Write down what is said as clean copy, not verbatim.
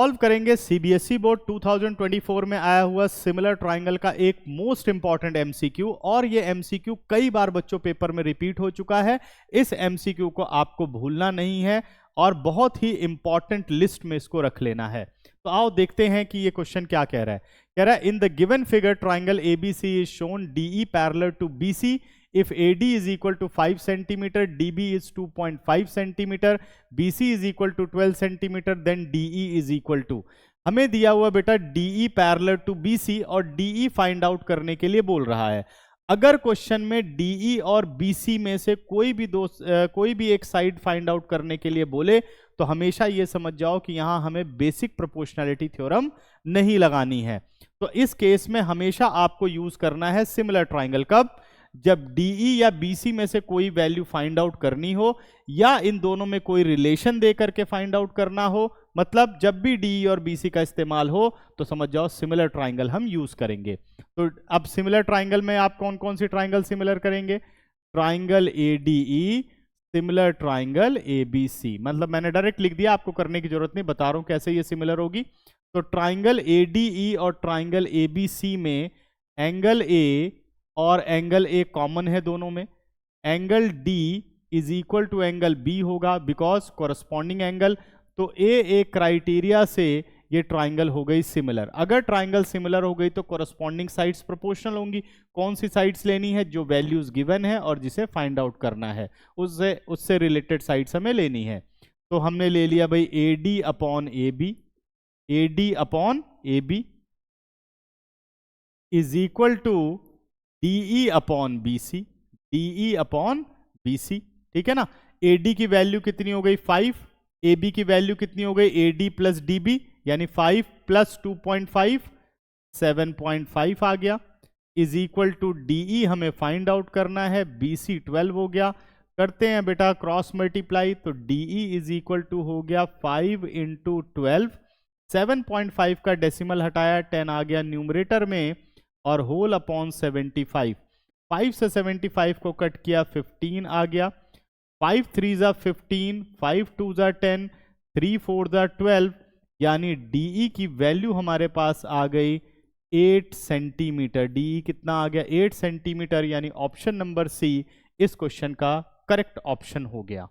Solve करेंगे CBSE board 2024 में आया हुआ सिमिलर ट्राइंगल का एक मोस्ट इंपॉर्टेंट एमसीक्यू, और ये एमसीक्यू कई बार बच्चों पेपर में रिपीट हो चुका है। इस एमसीक्यू को आपको भूलना नहीं है और बहुत ही इंपॉर्टेंट लिस्ट में इसको रख लेना है। तो आओ देखते हैं कि ये क्वेश्चन क्या कह रहा है। कह रहा है in the given figure triangle ABC is shown DE parallel to BC if AD is equal to 5 cm, DB is 2.5 cm, BC is equal to 12 cm, then DE is equal to, हमें दिया हुआ बेटा DE parallel to BC और DE find out करने के लिए बोल रहा है। अगर क्वेश्चन में DE और BC में से कोई भी एक साइड फाइंड आउट करने के लिए बोले तो हमेशा ये समझ जाओ कि यहां हमें बेसिक प्रोपोर्शनैलिटी थ्योरम नहीं लगानी है। तो इस केस में हमेशा आपको यूज करना है सिमिलर ट्राइंगल। कब? जब DE या BC में से कोई वैल्यू फाइंड आउट करनी हो या इन दोनों में कोई रिलेशन दे करके फाइंड आउट करना हो, मतलब जब भी DE और BC का इस्तेमाल हो तो समझ जाओ सिमिलर ट्राइंगल हम यूज करेंगे। तो अब सिमिलर ट्राइंगल में आप कौन कौन सी ट्राइंगल सिमिलर करेंगे? Triangle ADE, similar triangle ABC। मतलब मैंने डायरेक्ट लिख दिया, आपको करने की जरूरत नहीं, बता रहा हूं कैसे ये सिमिलर होगी। तो ट्राइंगल ADE और ट्राइंगल ABC में एंगल A और एंगल ए कॉमन है दोनों में। Angle D is equal to angle B होगा बिकॉज कोरस्पॉन्डिंग एंगल। तो ए क्राइटेरिया से ये ट्राइंगल हो गई सिमिलर। अगर ट्राइंगल सिमिलर हो गई तो कोरस्पॉन्डिंग साइड्स प्रोपोर्शनल होंगी। कौन सी साइड्स लेनी है? जो वैल्यूज गिवन है और जिसे फाइंड आउट करना है उससे रिलेटेड साइड्स हमें लेनी है। तो हमने ले लिया भाई AD upon AB, AD upon AB is equal to DE upon BC, DE upon BC। ठीक है ना। AD की वैल्यू कितनी हो गई? 5। AB की वैल्यू कितनी हो गई? AD प्लस DB, यानी 5 प्लस 2.5 7.5 आ गया, इज इक्वल टू DE हमें फाइंड आउट करना है, BC 12 हो गया। करते हैं बेटा क्रॉस मल्टीप्लाई, तो DE इज इक्वल टू हो गया 5 इंटू 12, 7.5 का डेसिमल हटाया 10 आ गया न्यूमरेटर में, और होल अपॉन 75। 5 से 75 को कट किया 15 आ गया। 5 3 जा 15, 5 2 जा 10, 3 4 जा 12, यानी DE की वैल्यू हमारे पास आ गई 8 सेंटीमीटर। DE कितना आ गया? 8 सेंटीमीटर, यानी ऑप्शन नंबर C इस क्वेश्चन का करेक्ट ऑप्शन हो गया।